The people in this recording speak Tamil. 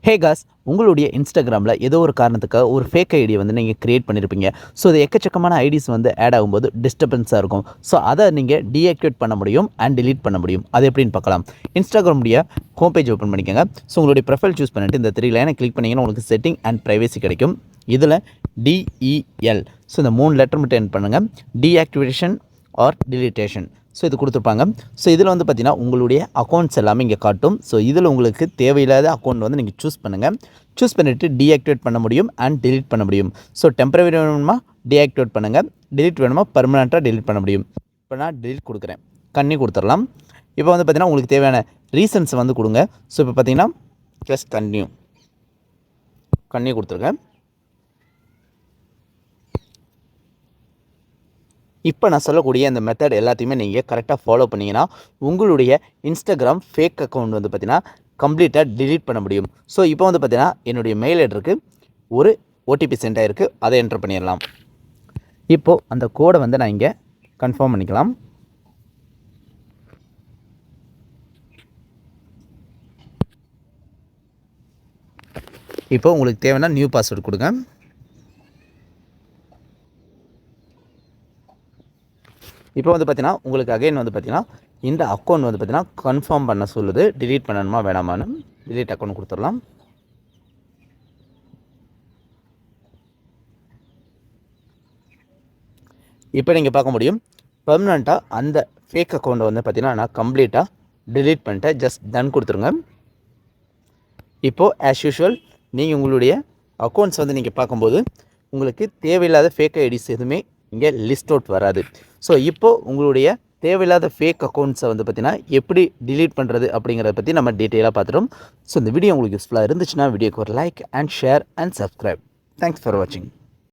ஹே காஸ், உங்களுடைய இன்ஸ்டாகிராமில் ஏதோ ஒரு காரணத்துக்காக ஒரு ஃபேக் ஐடியை வந்து நீங்கள் க்ரியேட் பண்ணியிருப்பீங்க. ஸோ அது எக்கச்சக்கமான ஐடிஸ் வந்து ஆட் ஆகும்போது டிஸ்டர்பன்ஸாக இருக்கும். ஸோ அதை நீங்கள் டீஆக்டிவேட் பண்ண முடியும் அண்ட் டிலீட் பண்ண முடியும். அது எப்படின்னு பார்க்கலாம். இன்ஸ்டாகிராமுடைய ஹோம் பேஜ் ஓப்பன் பண்ணிக்கோங்க. ஸோ உங்களுடைய ப்ரொஃபைல் சூஸ் பண்ணிவிட்டு இந்த 3 லைனை கிளிக் பண்ணிங்கன்னா உங்களுக்கு செட்டிங் அண்ட் ப்ரைவேசி கிடைக்கும். இதில் DEL, ஸோ இந்த 3 லெட்டர் மட்டும் என்ட் பண்ணுங்கள். Deactivation R டிலிட்டேஷன். ஸோ இது கொடுத்துருப்பாங்க. ஸோ இதில் வந்து பார்த்திங்கன்னா உங்களுடைய அக்கௌண்ட்ஸ் எல்லாமே இங்கே காட்டும். ஸோ இதில் உங்களுக்கு தேவையில்லாத அக்கௌண்ட் வந்து நீங்கள் சூஸ் பண்ணுங்கள். சூஸ் பண்ணிவிட்டு டீஆக்டிவேட் பண்ண முடியும் அண்ட் டிலீட் பண்ண முடியும். ஸோ டெம்பரரி வேணுமா டீஆக்டிவேட் பண்ணுங்கள், டிலீட் வேணுமா பர்மனெண்ட்டாக டிலீட் பண்ண முடியும். இப்போ நான் டிலீட் கொடுக்குறேன், கண்ணி கொடுத்துடலாம். இப்போ வந்து பார்த்திங்கன்னா உங்களுக்கு தேவையான ரீசன்ஸ் வந்து கொடுங்க. ஸோ இப்போ பார்த்திங்கன்னா ப்ளஸ் கண்ணி கொடுத்துருக்கேன். இப்போ நான் சொல்லக்கூடிய அந்த மெத்தட் எல்லாத்தையுமே நீங்கள் கரெக்டாக ஃபாலோ பண்ணிங்கன்னா உங்களுடைய இன்ஸ்டாகிராம் ஃபேக் அக்கௌண்ட் வந்து பார்த்திங்கன்னா கம்ப்ளீட்டாக டிலீட் பண்ண முடியும். ஸோ இப்போ வந்து பார்த்திங்கன்னா என்னுடைய மெயில் ஐடிக்கு ஒரு ஓடிபி சென்ட் ஆகிருக்கு, அதை என்டர் பண்ணிடலாம். இப்போது அந்த கோடை வந்து நான் இங்கே கன்ஃபார்ம் பண்ணிக்கலாம். இப்போ உங்களுக்கு தேவைன்னா நியூ பாஸ்வேர்டு கொடுங்க. இப்போ வந்து பார்த்தீங்கன்னா உங்களுக்கு அகைன் வந்து பார்த்தீங்கன்னா இந்த அக்கௌண்ட் வந்து பார்த்தீங்கன்னா கன்ஃபார்ம் பண்ண சொல்லுது. டிலீட் பண்ணணுமா வேணாமான்னு டிலீட் அக்கௌண்ட் கொடுத்துடலாம். இப்போ நீங்கள் பார்க்க முடியும் பெர்மனண்ட்டாக அந்த ஃபேக் அக்கௌண்ட்டை வந்து பார்த்தீங்கன்னா நான் கம்ப்ளீட்டாக டிலீட் பண்ணிட்டேன். ஜஸ்ட் டன் கொடுத்துருங்க. இப்போது ஆஸ் யூஷுவல் நீங்கள் உங்களுடைய அக்கௌண்ட்ஸ் வந்து நீங்கள் பார்க்கும்போது உங்களுக்கு தேவையில்லாத ஃபேக் ஐடிஸ் எதுவுமே இங்கே லிஸ்ட் அவுட் வராது. ஸோ இப்போது உங்களுடைய தேவையில்லாத ஃபேக் அக்கௌண்ட்ஸை வந்து பார்த்திங்கன்னா எப்படி டிலீட் பண்ணுறது அப்படிங்கிறத பற்றி நம்ம டீட்டெயிலாக பார்த்துட்டோம். ஸோ இந்த வீடியோ உங்களுக்கு யூஸ்ஃபுல்லாக இருந்துச்சுன்னா வீடியோக்கு ஒரு like and share and subscribe. Thanks for வாட்சிங்.